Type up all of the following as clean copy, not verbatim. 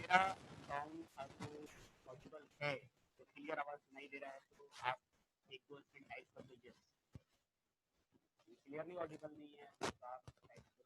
मेरा साउंड आपको पॉसिबल है तो क्लियर आवाज सुनाई दे रहा है तो आप एक दो सेकंड टाइप कर दीजिए। क्लियरली ऑडिबल नहीं है तो आप टाइप करो।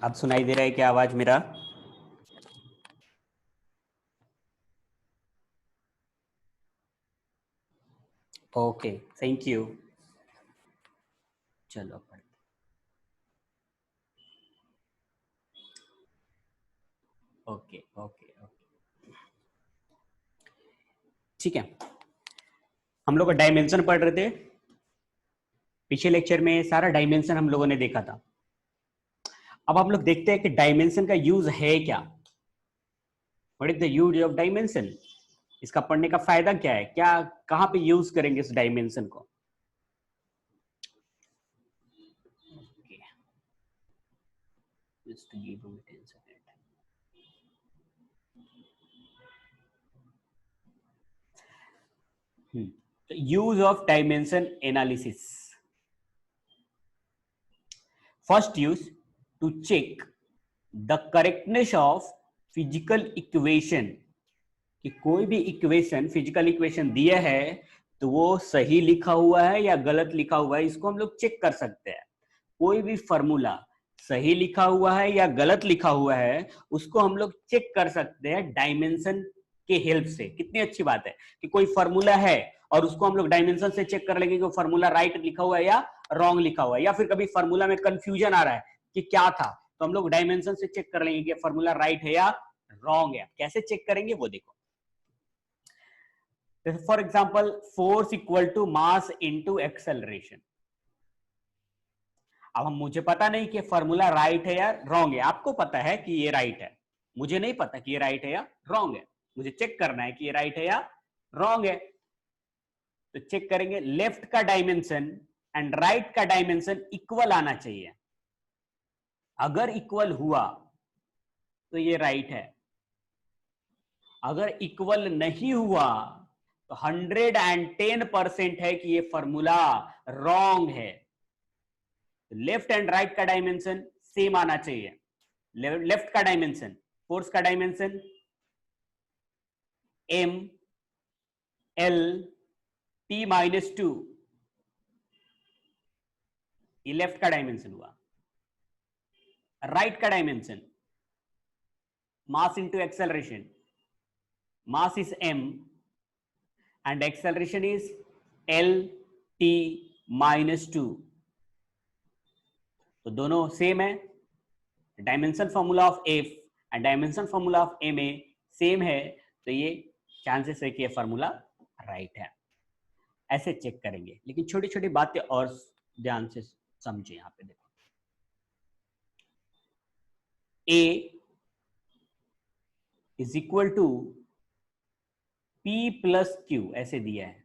अब सुनाई दे रहा है क्या आवाज मेरा? Okay, thank you. चलो पढ़ते। ओके ओके ओके, ठीक है। हम लोग डायमेंशन पढ़ रहे थे। पिछले लेक्चर में सारा डायमेंशन हम लोगों ने देखा था। अब हम लोग देखते हैं कि डायमेंशन का यूज है क्या। What is the use of dimension? इसका पढ़ने का फायदा क्या है, क्या कहां पे यूज करेंगे इस डायमेंशन को? Just give me 10 seconds. Use of dimension analysis. First use to check the correctness of physical equation. कि कोई भी इक्वेशन, फिजिकल इक्वेशन दिया है तो वो सही लिखा हुआ है या गलत लिखा हुआ है, इसको हम लोग चेक कर सकते हैं। कोई भी फॉर्मूला सही लिखा हुआ है या गलत लिखा हुआ है उसको हम लोग चेक कर सकते हैं डायमेंशन के हेल्प से। कितनी अच्छी बात है कि कोई फॉर्मूला है और उसको हम लोग डायमेंशन से चेक कर लेंगे कि वो फॉर्मूला राइट लिखा हुआ है या रॉन्ग लिखा हुआ है, या फिर कभी फॉर्मूला में कंफ्यूजन आ रहा है कि क्या था, तो हम लोग डायमेंशन से चेक कर लेंगे कि फॉर्मूला राइट है या रॉन्ग है। कैसे चेक करेंगे वो देखो। For example, force equal to mass into acceleration. अब हम, मुझे पता नहीं कि फॉर्मूला राइट है या रॉन्ग है, आपको पता है कि ये राइट है, मुझे नहीं पता कि ये राइट है या रॉन्ग है। मुझे चेक करना है कि ये राइट है या रॉन्ग है। तो चेक करेंगे, लेफ्ट का डायमेंशन एंड राइट का डायमेंशन इक्वल आना चाहिए। अगर इक्वल हुआ तो ये राइट है, अगर इक्वल नहीं हुआ तो 110% है कि ये फॉर्मूला रॉन्ग है। लेफ्ट एंड राइट का डायमेंशन सेम आना चाहिए। लेफ्ट का डायमेंशन, फोर्स का डायमेंशन m l t-2, ये लेफ्ट का डायमेंशन हुआ। राइट का dimension mass into acceleration, mass is m and acceleration is L-T-2। तो दोनों सेम है। Dimension formula of F and dimension formula of M A same है, तो ये चांसेस है कि ये फॉर्मूला राइट है। ऐसे चेक करेंगे, लेकिन छोटी छोटी बातें और ध्यान से समझे। यहां पे देखो, A is equal to P P plus Q ऐसे दिया है,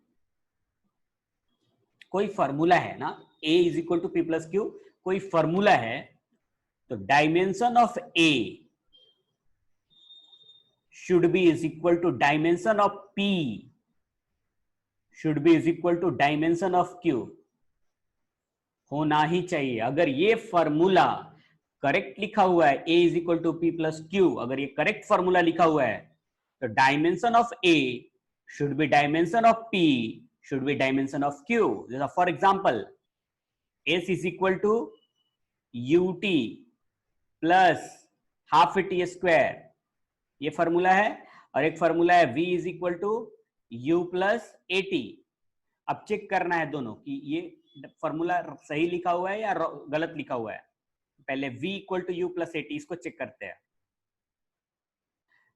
कोई फॉर्मूला है ना, A is equal to P plus Q, कोई फॉर्मूला है, तो dimension of A should be is equal to dimension of P should be is equal to dimension of Q, होना ही चाहिए। अगर ये फॉर्मूला करेक्ट लिखा हुआ है, A is equal to P plus Q, अगर ये करेक्ट फॉर्मूला लिखा हुआ है, तो dimension of A should be dimension of P should be dimension of Q। जैसा for example S is equal to UT plus half T square, ये formula है, और एक फॉर्मूला है V is equal to U plus AT। अब check करना है दोनों कि ये फॉर्मूला सही लिखा हुआ है या गलत लिखा हुआ है। पहले V equal to U plus AT, इसको चेक करते हैं।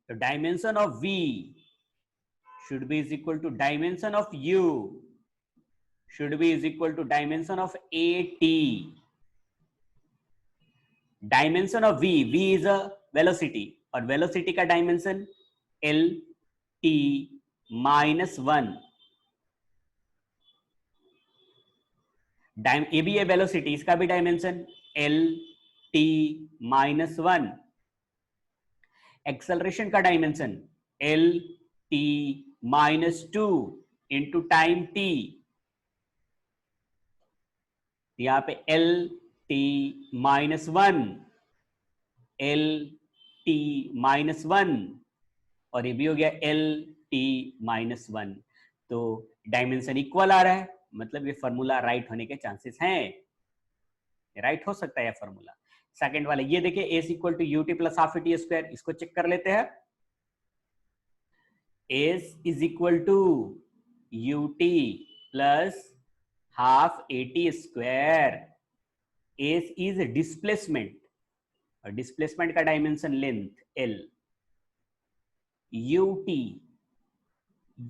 तो dimension of V should be is equal to dimension of U should be is equal to dimension of AT। Dimension of V, V is a velocity, और velocity का dimension L T minus 1। ये भी है velocity, इसका भी dimension L T minus 1। Acceleration का dimension L T minus 2 into time T। यहां पे L T minus 1, L T minus 1, और ये भी हो गया L T माइनस 1। तो डायमेंशन इक्वल आ रहा है, मतलब ये फॉर्मूला राइट होने के चांसेस हैं, राइट हो सकता है यह फॉर्मूला। सेकंड वाले ये देखिए, S equal to UT plus half T square, इसको चेक कर लेते हैं। S is equal to UT plus half AT square. S is displacement, और डिस्प्लेसमेंट का dimension length L। UT,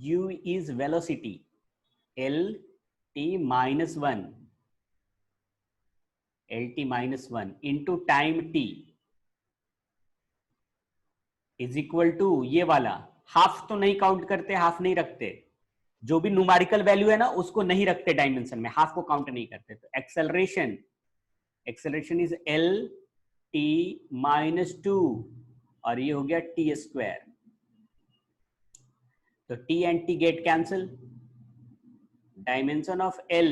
U is velocity, L T minus 1, L T minus 1 into time T is equal to ये वाला, half तो नहीं count करते, half नहीं रखते, जो भी न्यूमेरिकल वैल्यू है ना उसको नहीं रखते डायमेंशन में, हाफ को काउंट नहीं करते। तो acceleration is L T minus 2, और ये हो गया T स्क्वायर। तो T and T get cancel, dimension of L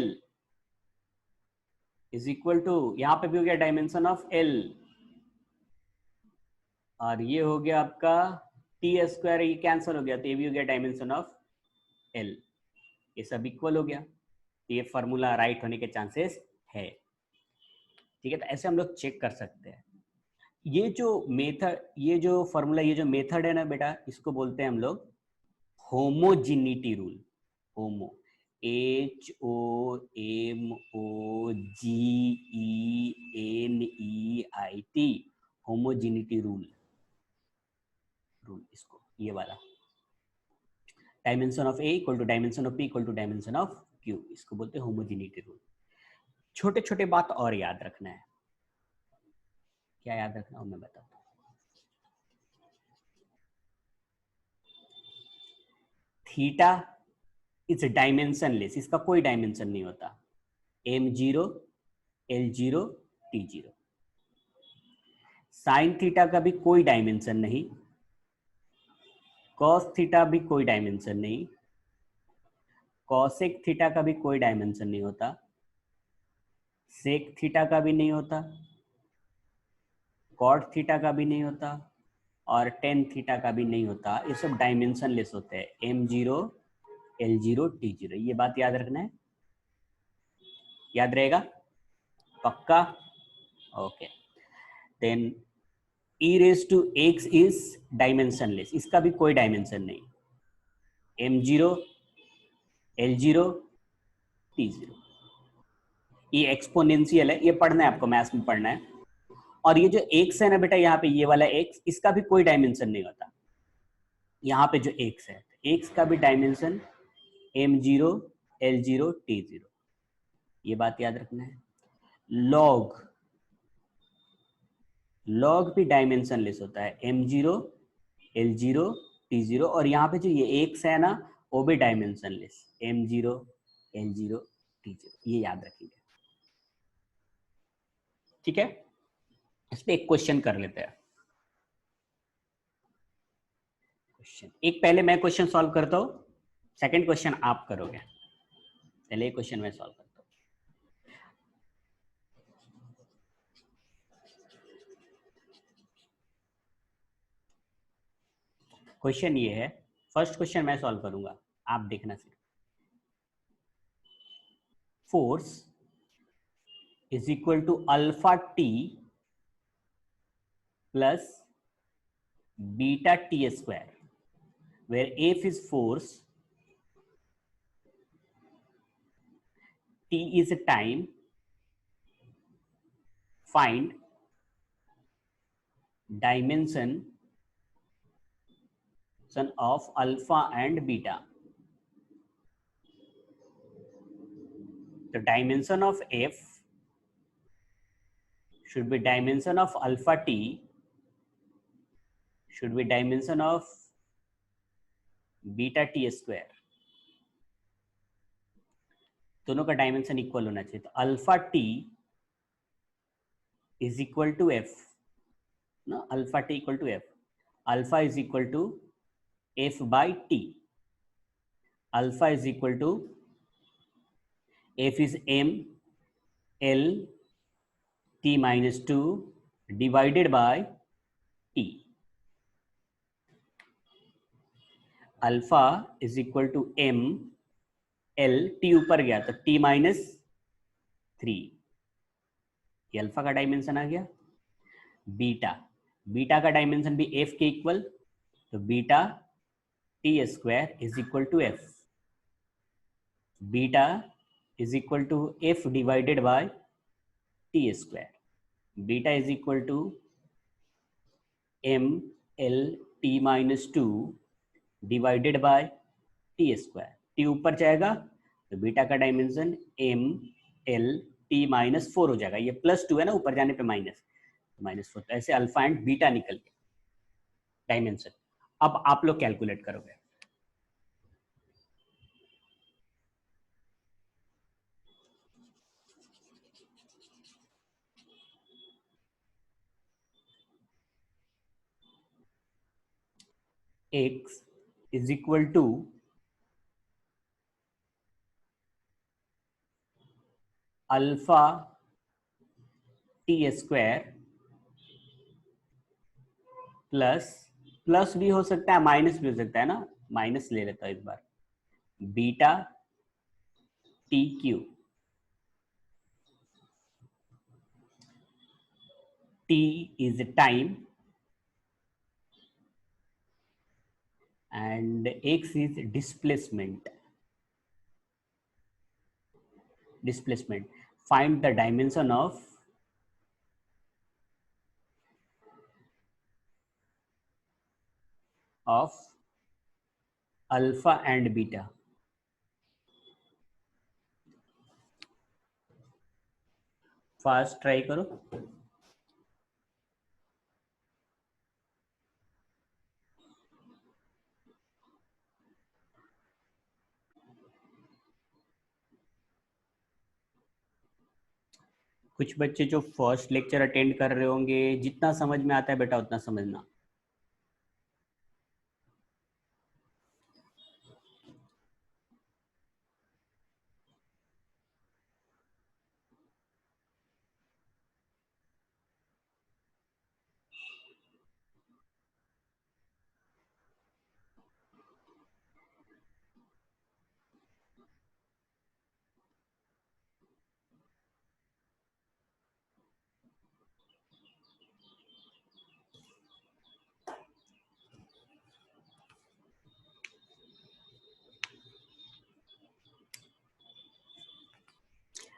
is equal to, यहां पे भी हो गया डायमेंशन ऑफ L, और ये हो गया आपका T स्क्वायर, ये कैंसिल हो गया, तो ये भी हो गया डायमेंशन ऑफ L। ये सब इक्वल हो गया, तो ये फॉर्मूला राइट होने के चांसेस है। ठीक है, तो ऐसे हम लोग चेक कर सकते हैं। ये जो मेथड, ये जो फॉर्मूला, ये जो मेथड है ना बेटा, इसको बोलते हैं हम लोग homogeneity rule. Homo, HOMOGENEIT, homogeneity rule. इसको ये वाला dimension of A equal to dimension of P equal to dimension of Q, इसको बोलते हैं होमोजिनिटी रूल। छोटे छोटे बात और याद रखना है। क्या याद रखना हो मैं बताता हूँ। थीटा इज डायमेंशनलेस, इसका कोई डायमेंशन नहीं होता। M0, L0, T0। Sine theta का भी कोई डायमेंशन नहीं, कॉस थीटा भी कोई डायमेंशन नहीं, कॉसेक थीटा का भी कोई डायमेंशन नहीं होता, सेक थीटा का भी नहीं होता, कॉट थीटा का भी नहीं होता, और टेन थीटा का भी नहीं होता। ये सब डायमेंशनलेस होते हैं, M0, L0, T0। ये बात याद रखना है, याद रहेगा पक्का? Okay. Then e raised to x is dimensionless, इसका भी कोई डायमेंशन नहीं। M0, L0, T0। ये एक्सपोनेंशियल है, ये पढ़ना है आपको, मैथ्स में पढ़ना है। और ये जो x है ना बेटा, यहाँ पे ये वाला x, इसका भी कोई डायमेंशन नहीं होता। यहाँ पे जो x है, x का भी डायमेंशन M0, L0, T0। ये बात याद रखना है। लॉग भी डायमेंशनलेस होता है, M0, L0, T0, और यहाँ पे जो ये एक्स है ना वो भी डायमेंशनलेस, M0 L0 T0, ये याद रखिए। ठीक है, इस पे एक क्वेश्चन कर लेते हैं। क्वेश्चन एक पहले मैं क्वेश्चन सॉल्व करता हूँ, सेकंड क्वेश्चन आप करोगे। पहले क्वेश्चन मैं सॉल्व करता हूँ। क्वेश्चन ये है, फर्स्ट क्वेश्चन मैं सॉल्व करूंगा, आप देखना सिर्फ। Force is equal to alpha T plus beta T square, where F is force, T is time, find dimension of alpha and beta. The dimension of F should be dimension of alpha T, should be dimension of beta T square, दोनों का dimension equal होना चाहिए। तो alpha T is equal to F ना, alpha T equal to F, alpha is equal to F by T, alpha is equal to F is M L T minus two divided by T, alpha is equal to M L, T ऊपर गया तो T minus 3, ये alpha का dimension आ गया। Beta, beta का dimension भी F के इक्वल, तो beta T square is equal to F, beta is equal to F divided by T square, beta is equal to M L T minus two divided by T square, T ऊपर जाएगा तो beta का dimension M L T minus 4 हो जाएगा, ये +2 है ना, ऊपर जाने पे -4, तो ऐसे अल्फा एंड बीटा निकल गया डायमेंशन। अब आप लोग कैलकुलेट करोगे। x is equal to alpha T square plus भी हो सकता है, माइनस भी हो सकता है ना, माइनस ले लेता हूं एक बार, beta T Q, T is time and x is displacement, find the dimension of alpha and beta। Fast try करो। कुछ बच्चे जो फर्स्ट लेक्चर अटेंड कर रहे होंगे, जितना समझ में आता है बेटा उतना समझना।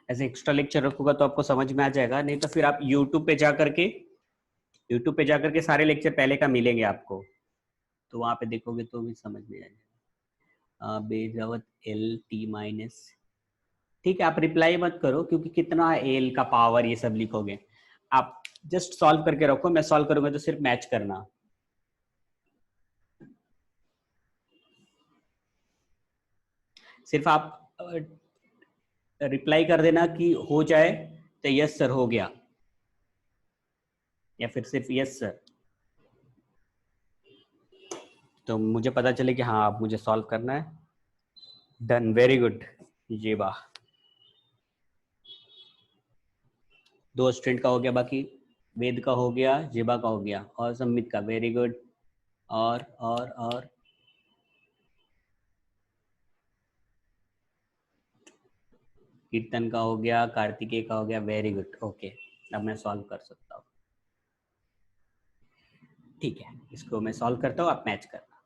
ऐसे एक्स्ट्रा लेक्चर रखूंगा तो आपको समझ में आ जाएगा, नहीं तो फिर आप यूट्यूब पे जाकर के सारे लेक्चर पहले का मिलेंगे आपको, तो वहां पे देखोगे तो भी समझ में आ जाएगा। बेजावत एल टी माइनस, ठीक है, आप रिप्लाई मत करो क्योंकि कितना एल का पावर ये सब लिखोगे, आप जस्ट सॉल्व करके रखो, मैं सॉल्व करूंगा तो सिर्फ मैच करना। सिर्फ आप रिप्लाई कर देना कि हो जाए तो यस सर हो गया, या फिर सिर्फ यस सर, तो मुझे पता चले कि हाँ आप मुझे सॉल्व करना है। Done, very good. ये वाह, 2 स्टूडेंट का हो गया, बाकी वेद का हो गया, जेबा का हो गया और सम्मित का, वेरी गुड। और कीर्तन का हो गया, कार्तिकेय का हो गया, वेरी गुड, ओके। अब मैं सॉल्व कर सकता हूँ, ठीक है, इसको मैं सॉल्व करता हूँ, आप मैच करना।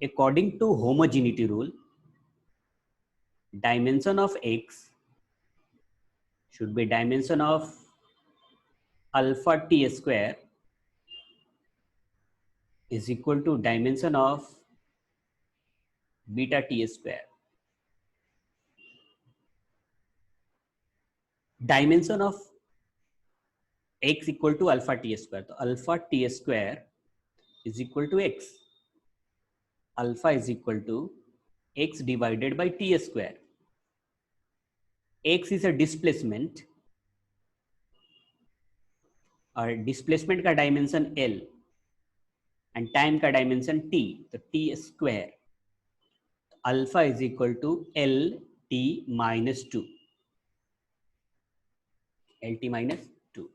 According to homogeneity rule, dimension of x should be dimension of alpha t square is equal to dimension of beta t square. Dimension of x equal to alpha t square, तो alpha t square is equal to x. Alpha is equal to x divided by t square. x is a displacement और displacement का dimension l and time का dimension t, तो t square, alpha is equal to l t minus 2, L T minus 2।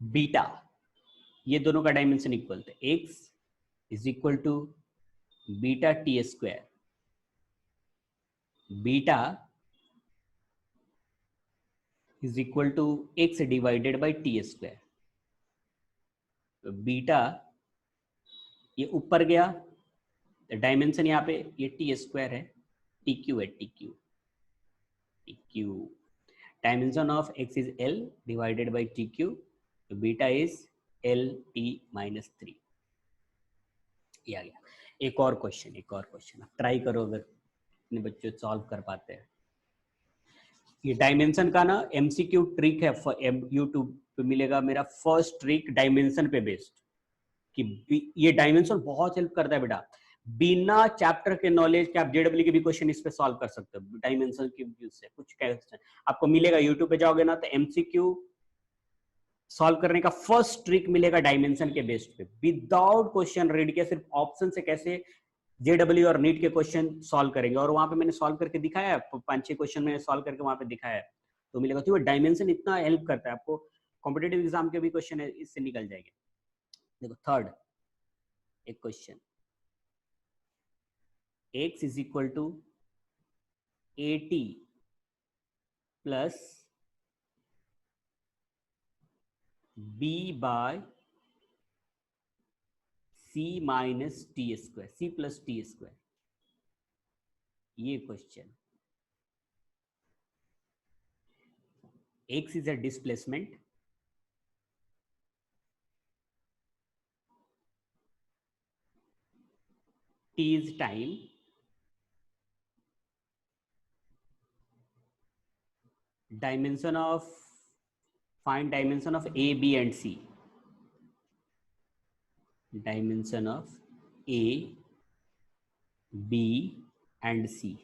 Beta, ये दोनों का dimension equal थे, x is equal to beta T square, beta is equal to x divided by T square. तो beta ये ऊपर गया, तो dimension यहाँ पे ये टी स्क्वायर है, टी क्यू है, T Q, T Q. Dimension of x is l divided by T Q, तो beta is l t minus 3। ये आ गया। एक और क्वेश्चन ट्राई करो, अगर अपने बच्चे सॉल्व कर पाते हैं। ये डायमेंशन का ना एमसीक्यू ट्रिक है, यूट्यूब पे मिलेगा मेरा फर्स्ट ट्रिक डायमेंशन पे बेस्ड, कि ये डायमेंशन बहुत हेल्प करता है बेटा। बिना चैप्टर के नॉलेज के आप जेडब्ल्यू के भी क्वेश्चन इस पे सॉल्व कर सकते हो डायमेंशन के यूज से। कुछ क्वेश्चन आपको मिलेगा यूट्यूब पे जाओगे ना, तो एमसीक्यू सॉल्व करने का फर्स्ट ट्रिक मिलेगा डायमेंशन के बेस्ड पे, विदाउट क्वेश्चन रीड के, सिर्फ ऑप्शन से कैसे जेडब्ल्यू और नीट के क्वेश्चन सॉल्व करेंगे। और वहां पे मैंने सॉल्व करके दिखाया है, 5-6 क्वेश्चन मैंने सॉल्व करके वहां पे दिखाया है, तो मिलेगा। तो डायमेंशन इतना हेल्प करता है आपको, कॉम्पिटेटिव एग्जाम के भी क्वेश्चन है इससे निकल जाएंगे। देखो थर्ड एक question, x is equal to 80 प्लस b by c minus T square, c plus T square. ये question, x is a displacement, t is time, dimension of, find dimension of a, b and c, dimension of a, b and c।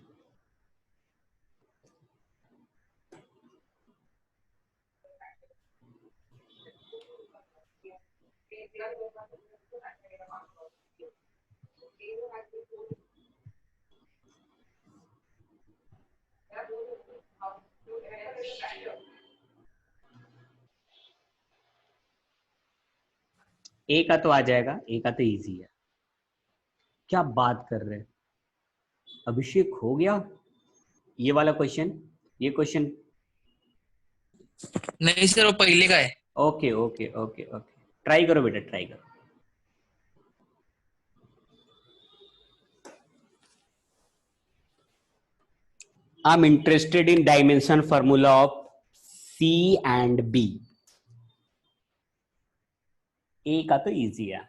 ए का तो आ जाएगा, ए का तो easy है, क्या बात कर रहे हैं अभिषेक, हो गया ये वाला क्वेश्चन। ये क्वेश्चन नहीं सर, वो पहले का है। Okay okay okay okay, try करो बेटा, ट्राई करो। I'm interested in dimension formula of C and B। A का तो इजी है,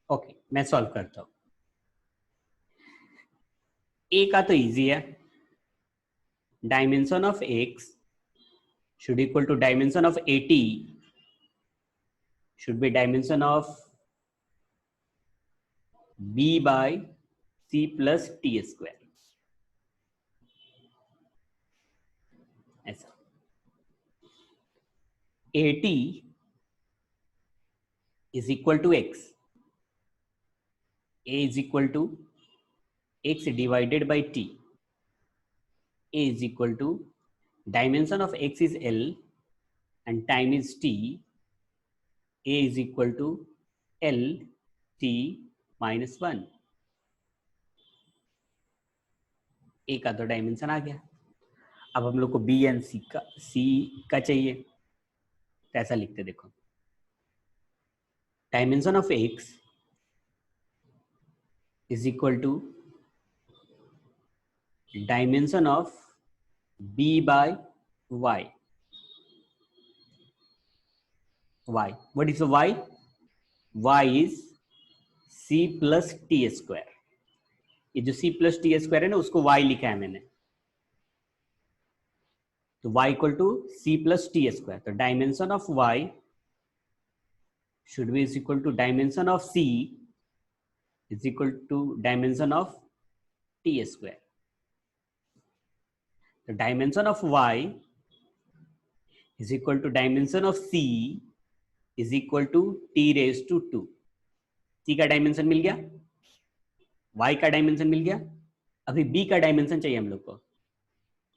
ओके, मैं सॉल्व करता हूं। ए का तो इजी है, dimension of x should equal to dimension of AT should be dimension of B by C plus T square, ऐसा। AT is equal to X, A is equal to X divided by T, A is equal to dimension of X is L and time is T, A is equal to L T minus 1। A का तो dimension आ गया, अब हम लोग को B and C का चाहिए, तो ऐसा लिखते देखो, dimension of X is equal to dimension of B by Y। Y, what is Y? Y is C plus T square। ये जो C plus T square है ना, उसको Y लिखा है मैंने, तो Y equal to C plus T square, तो dimension of Y should be is equal to dimension of C is equal to dimension of T square। The dimension of Y is equal to dimension of C is equal to T raised to 2। C का dimension मिल गया, Y का dimension मिल गया, अभी B का dimension चाहिए हम लोग को।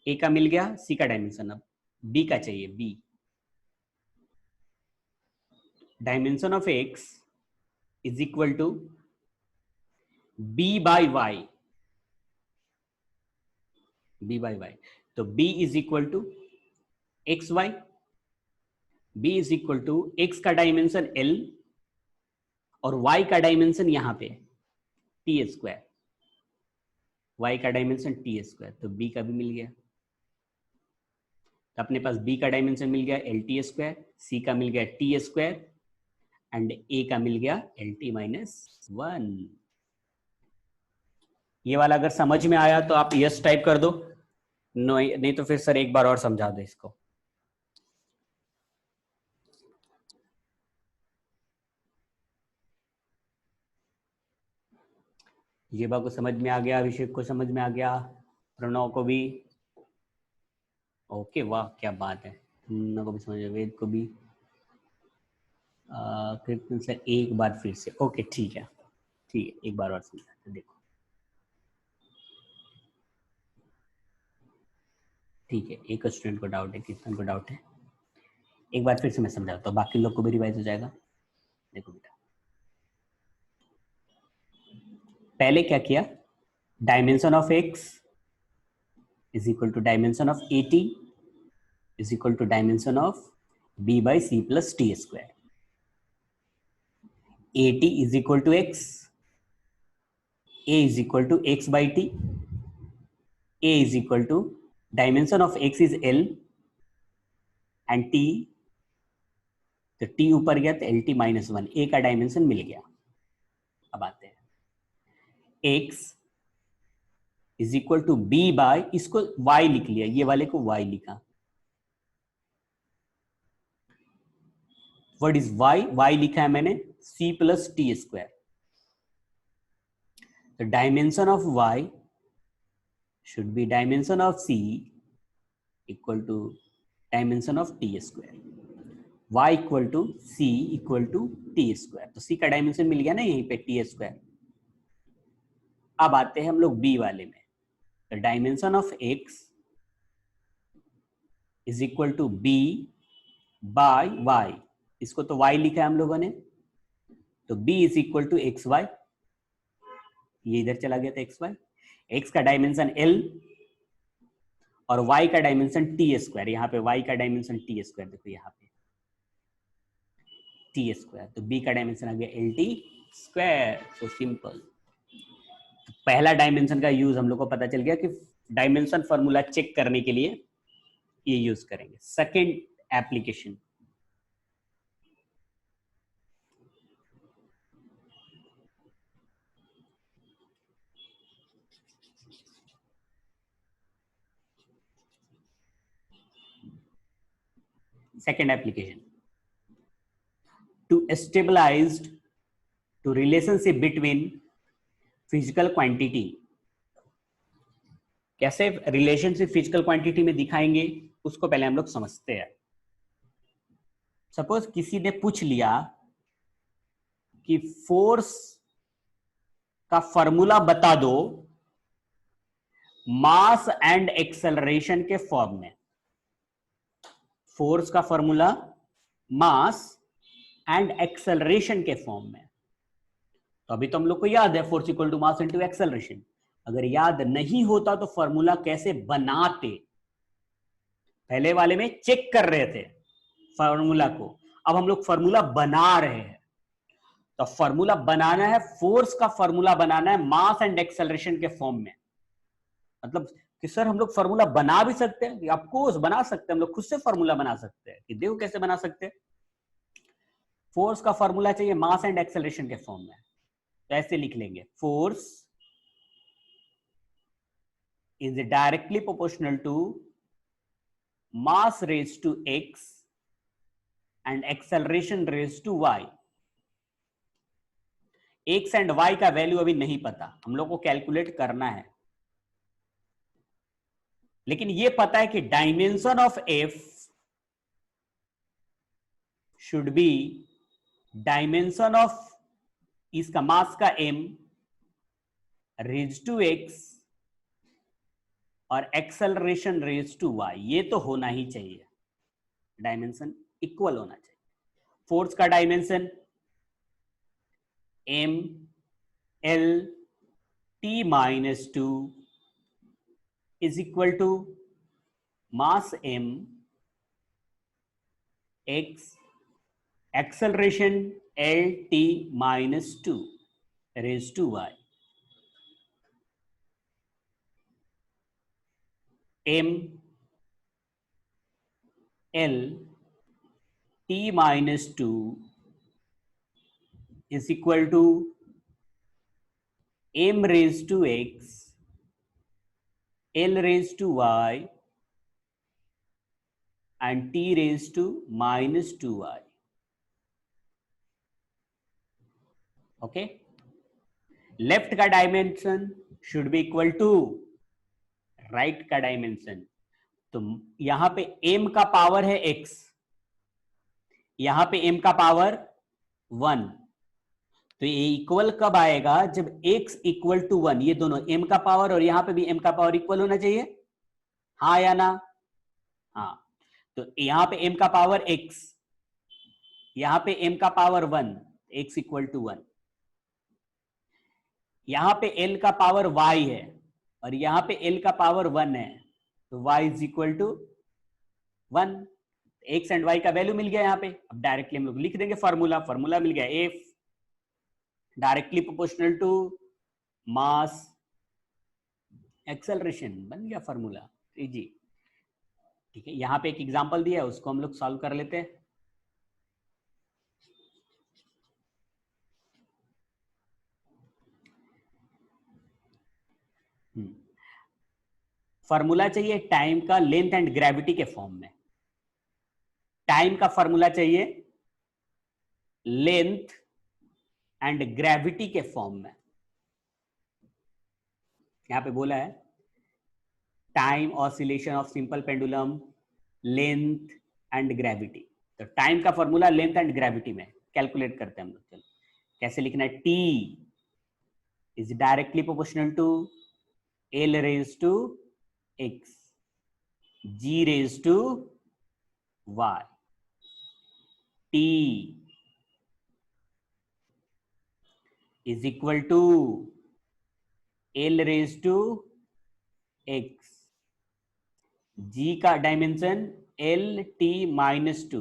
A का मिल गया, C का डायमेंशन, अब B का चाहिए, B। Dimension of X is equal to B by Y, B by Y, तो B is equal to XY, B is equal to X का डायमेंशन L और Y का डायमेंशन यहां पे T स्क्वायर, Y का dimension T square, तो B का भी मिल गया। तो अपने पास B का डायमेंशन मिल गया LT स्क्वायर, C का मिल गया T स्क्वायर एंड A का मिल गया LT माइनस 1। ये वाला अगर समझ में आया तो आप यस टाइप कर दो, नहीं तो फिर सर एक बार और समझा दो इसको। ये बात को समझ में आ गया, अभिषेक को समझ में आ गया, प्रणव को भी, ओके वाह क्या बात है, तुम को भी समझ, वेद को भी, कृष्ण से एक बार फिर से, ओके ठीक है एक बार और समझा देखो, ठीक है। एक स्टूडेंट को डाउट है, कीर्तन को डाउट है, एक बार फिर से मैं समझाता हूँ, बाकी लोग को भी रिवाइज हो जाएगा। देखो बेटा, पहले क्या किया, dimension of X is equal to dimension of AT is equal to dimension of B by C plus T square। AT is equal to X, A is equal to X by T, A is equal to dimension of X is L and T, तो T ऊपर गया तो LT minus 1, A का dimension मिल गया। अब आते हैं X is equal to B by, इसको Y लिख लिया, ये वाले को Y लिखा, व्हाट इज Y? Y लिखा है मैंने C plus T square, the dimension of Y should be dimension of C equal to dimension of T square, Y equal to C equal to T square, तो C का dimension मिल गया ना यहीं पे T square। अब आते हैं हम लोग B वाले में, the dimension of X is equal to B by Y, इसको तो Y लिखा है हम लोगों ने, तो B is equal to XY, ये इधर चला गया था XY, X का डायमेंशन L और Y का डायमेंशन T स्क्वायर, यहाँ पे Y का डायमेंशन T स्क्वायर, देखो यहाँ पे T स्क्वायर, तो B का डायमेंशन आ गया LT स्क्वायर, सो सिंपल। तो पहला डायमेंशन का यूज हम लोग को पता चल गया कि डायमेंशन फॉर्मूला चेक करने के लिए ये यूज करेंगे। Second application, second application, to stabilized to relationship between physical quantity. कैसे रिलेशनशिप फिजिकल क्वांटिटी में दिखाएंगे उसको पहले हम लोग समझते हैं. सपोज किसी ने पूछ लिया कि फोर्स का फॉर्मूला बता दो मास एंड एक्सेलरेशन के फॉर्म में. फोर्स का फॉर्मूला मास एंड एक्सेलरेशन के फॉर्म में. तो अभी तो हम लोग को याद है force equal to mass into acceleration. अगर याद नहीं होता तो फॉर्मूला कैसे बनाते, पहले वाले में चेक कर रहे थे फॉर्मूला को, अब हम लोग फॉर्मूला बना रहे हैं. तो फॉर्मूला बनाना है, फोर्स का फॉर्मूला बनाना है मास एंड एक्सेलरेशन के फॉर्म में. मतलब कि सर हम लोग फॉर्मूला बना भी सकते हैं, ऑफ कोर्स बना सकते हैं, हम लोग खुद से फॉर्मूला बना सकते हैं. कि देखो कैसे बना सकते हैं. फोर्स का फॉर्मूला चाहिए मास एंड एक्सेलरेशन के फॉर्म में. तो ऐसे लिख लेंगे, force is directly proportional to mass raised to x and acceleration raised to y. x and y का वैल्यू अभी नहीं पता, हम लोग को कैलकुलेट करना है. लेकिन ये पता है कि dimension of f should be dimension of इसका मास का m रेज टू x और एक्सेलरेशन रेज टू y. ये तो होना ही चाहिए, डायमेंशन इक्वल होना चाहिए. फोर्स का dimension m l t minus 2 is equal to mass m x acceleration l t minus 2 raise to y. m l t minus 2 is equal to m raised to x l raised to y and t raised to minus 2y. okay, left का dimension should be equal to right का dimension. तो यहां पे m का power है x, यहां पे m का पावर 1. तो ये इक्वल कब आएगा, जब x इक्वल टू 1. ये दोनों m का पावर और यहां पे भी m का पावर इक्वल होना चाहिए, हाँ या ना. हाँ, तो यहां पे m का पावर x, यहां पे m का पावर 1, x इक्वल टू 1. यहां पे l का पावर y है और यहां पे l का पावर 1 है, तो y is equal to 1. x and y का वैल्यू मिल गया यहां पे. अब डायरेक्टली हम लोग लिख देंगे फॉर्मूला. फॉर्मूला मिल गया, f directly proportional to mass acceleration, बन गया फॉर्मूला. इजी. ठीक है, यहां पे एक एग्जांपल दिया है, उसको हम लोग सॉल्व कर लेते हैं. फॉर्मूला चाहिए टाइम का लेंथ एंड ग्रेविटी के फॉर्म में. टाइम का फॉर्मूला चाहिए लेंथ एंड ग्रेविटी के फॉर्म में. यहां पे बोला है time oscillation of simple pendulum, length and gravity. तो टाइम का फॉर्मूला लेंथ एंड ग्रेविटी में कैलकुलेट करते हैं हम लोग. चलो कैसे लिखना है, t is directly proportional to l raise to x g raise to y. t is equal to l raise to x, g का dimension l t minus 2.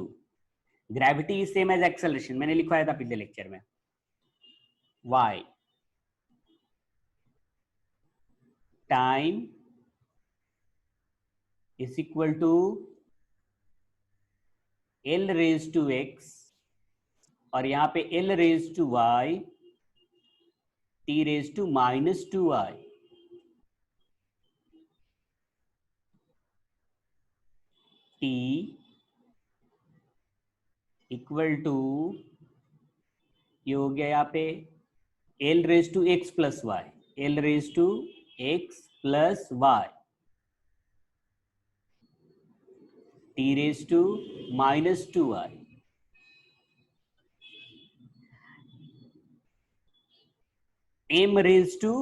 Gravity is same as acceleration, मैंने लिखवाया था पिछले lecture में. y time is equal to l raise to x और यहां पे l raise to y, t raise to minus 2y. t equal to, ये हो गया यहाँ पे L raise to X plus Y, L raise to X plus Y, T raise to minus two Y, M raise to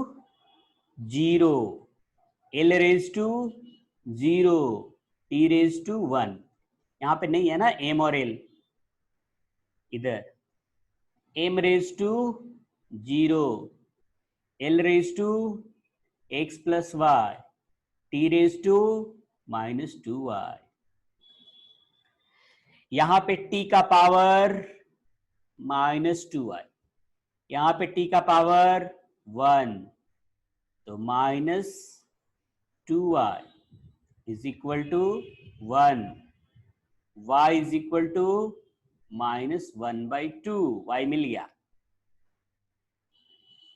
zero, L raise to zero, T raise to one. यहां पे नहीं है ना एम और L, इधर M raise to zero, L raise to X plus Y, T raise to minus two Y. यहां पे t का पावर माइनस टू वाई, यहां पे t का पावर वन, तो minus two Y is equal to one, y is equal to minus one by two, Y मिल गया।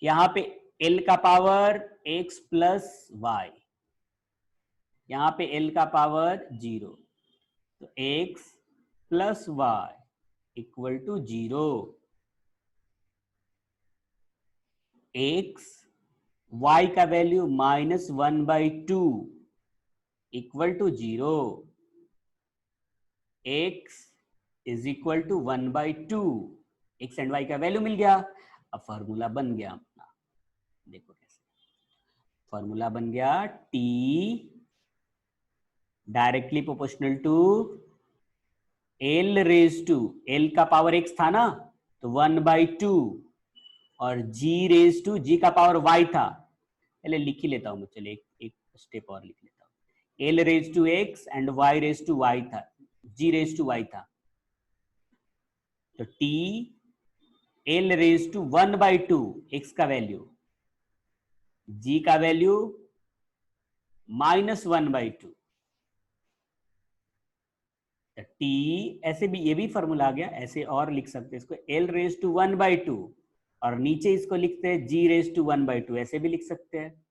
यहां पे l का पावर x प्लस वाई, यहां पे l का पावर जीरो, तो x plus Y equal to zero, x y का value minus one by two equal to zero, x is equal to one by two, X and Y का value मिल गया। अब formula बन गया अपना, देखो कैसे फॉर्मूला बन गया, t directly proportional to l raise to, l का पावर x था ना, तो वन बाई टू, और g रेज टू, g का पावर y था, पहले लिख ही लेता हूं मैं, चलिए एक स्टेप और लिख लेता हूं, l raise to x and y raise to y था, g रेज टू y था, तो t l raise to one by two, x का वैल्यू, g का value minus one by two, t ऐसे भी, ये भी फॉर्मूला आ गया, ऐसे और लिख सकते हैं इसको, l raise to one by two, और नीचे इसको लिखते हैं g raise to one by two, ऐसे भी लिख सकते हैं,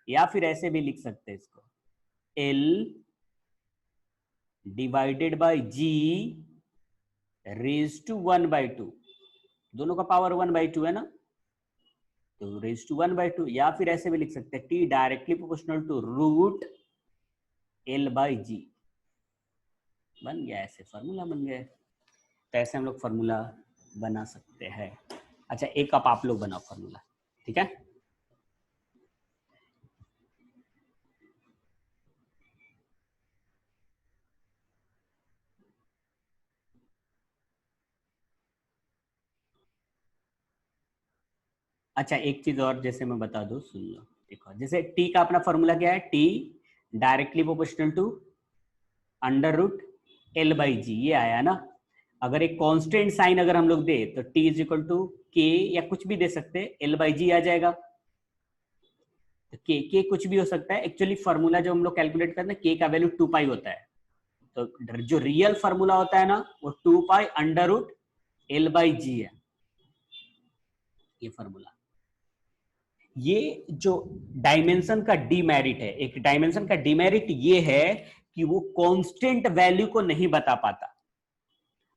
या फिर ऐसे भी लिख सकते हैं इसको, l divided by g raise to one by two, दोनों का पावर वन बाई टू है ना, तो raise to one by two, या फिर ऐसे भी लिख सकते हैं, t directly proportional to root l by G, बन गया, ऐसे फॉर्मूला बन गया। तो ऐसे हम लोग फॉर्मूला बना सकते हैं। अच्छा, एक आप लोग बनाओ फॉर्मूला, ठीक है। अच्छा, एक चीज और जैसे मैं बता दूं, सुन लो, देखो, जैसे t का अपना फॉर्मूला क्या है, t directly proportional to under root L by G, ये आया ना। अगर एक कांस्टेंट साइन अगर हम लोग दे, तो t इज इक्वल टू के, या कुछ भी दे सकते हैं, एल बाई जी आ जाएगा, तो के कुछ भी हो सकता है। एक्चुअली फॉर्मूला जो हम लोग कैलकुलेट करते हैं, के का वैल्यू टू पाई होता है, तो जो रियल फॉर्मूला होता है ना, वो two pi under root L by G है, ये फॉर्मूला। ये जो डायमेंशन का डीमेरिट है, एक डायमेंशन का डीमेरिट ये है कि वो कांस्टेंट वैल्यू को नहीं बता पाता।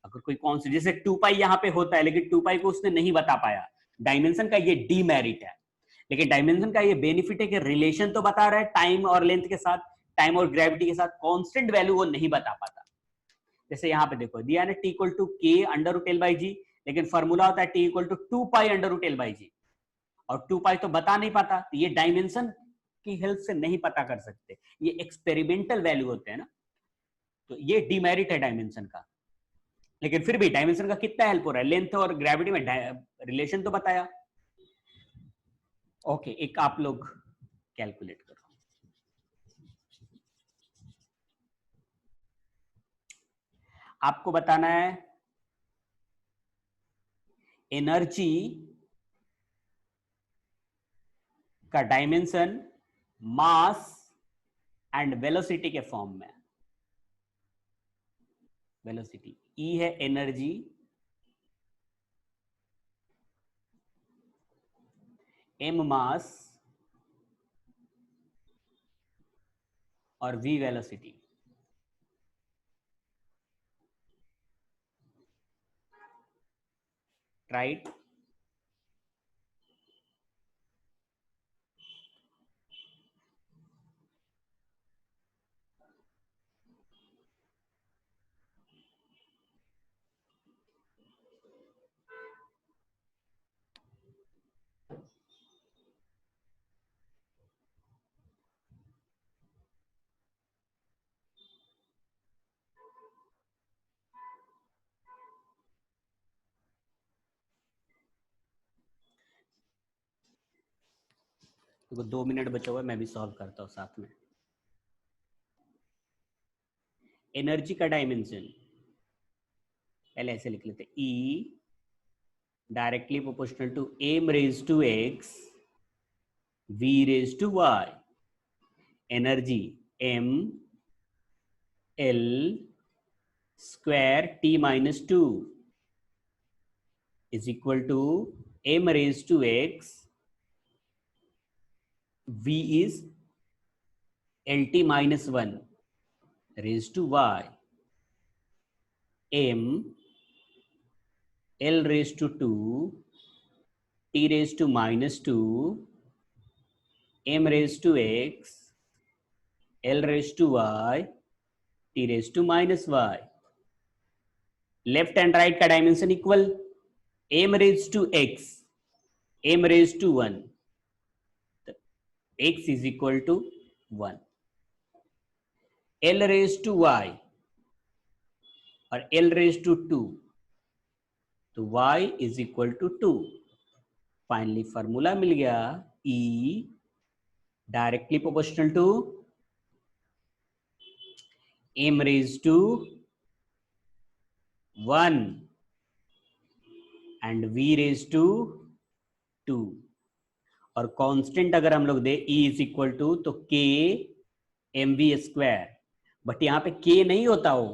अगर कोई कांस्टेंट, जैसे टू पाई यहाँ पे होता है, लेकिन टू पाई को उसने नहीं बता पाया, डायमेंशन का ये डीमेरिट है। लेकिन डायमेंशन का ये बेनिफिट है कि रिलेशन तो बता रहा है टाइम और लेंथ के साथ, टाइम और ग्रेविटी के साथ, कांस्टेंट वैल्यू वो नहीं बता पाता। जैसे यहाँ पे देखो दिया है ना, T equal to K under root L by G, लेकिन फॉर्मूला होता है T equal to two pi under root L by G, और टू पाई तो बता नहीं पाता, तो ये डायमेंशन की हेल्प से नहीं पता कर सकते, ये एक्सपेरिमेंटल वैल्यू होते हैं ना, तो ये डिमेरिट है डायमेंशन का। लेकिन फिर भी डायमेंशन का कितना हेल्प हो रहा है, लेंथ और ग्रेविटी में रिलेशन तो बताया। ओके, एक आप लोग कैलकुलेट करो, आपको बताना है एनर्जी का डायमेंशन मास एंड वेलोसिटी के फॉर्म में। वेलोसिटी ई है एनर्जी, एम मास और वी वेलोसिटी। Try it. तो 2 मिनट बचा हुआ है, मैं भी सॉल्व करता हूँ साथ में। एनर्जी का डायमेंशन पहले ऐसे लिख लेते, E directly proportional to m raise to x v raise to y। Energy m l square t minus 2 is equal to m raised to x, v is lt minus 1 raised to y, m l raised to 2 t raised to minus 2 m raised to x l raised to y t raised to minus y। Left and right का dimension equal, m raised to x m raised to 1, x is equal to 1, l raised to y और l raised to 2, तो y is equal to 2। Finally formula मिल गया, E directly proportional to m raised to 1 and v raised to 2। और constant अगर हम लोग दे E is equal to, तो k mv square, but यहां पे k नहीं होता हो,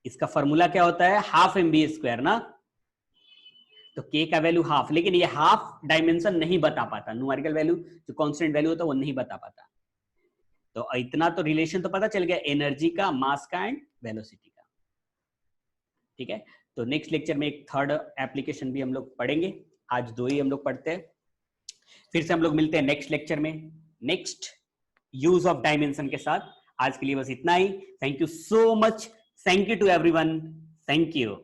इसका फॉर्मूला क्या होता है, हाफ mv स्क्वायर ना, तो k का वैल्यू हाफ, लेकिन ये हाफ डायमेंशन नहीं बता पाता, न्यूमेरिकल वैल्यू जो कांस्टेंट वैल्यू होता है वो नहीं बता पाता। तो इतना तो रिलेशन तो पता चल गया एनर्जी का, मास का एंड वेलोसिटी का। ठीक है, तो नेक्स्ट लेक्चर में एक थर्ड एप्लीकेशन भी हम लोग पढ़ेंगे, आज 2 ही हम लोग पढ़ते हैं। फिर से हम लोग मिलते हैं नेक्स्ट लेक्चर में नेक्स्ट यूज ऑफ डायमेंशन के साथ। आज के लिए बस इतना ही। Thank you so much, thank you to everyone, thank you.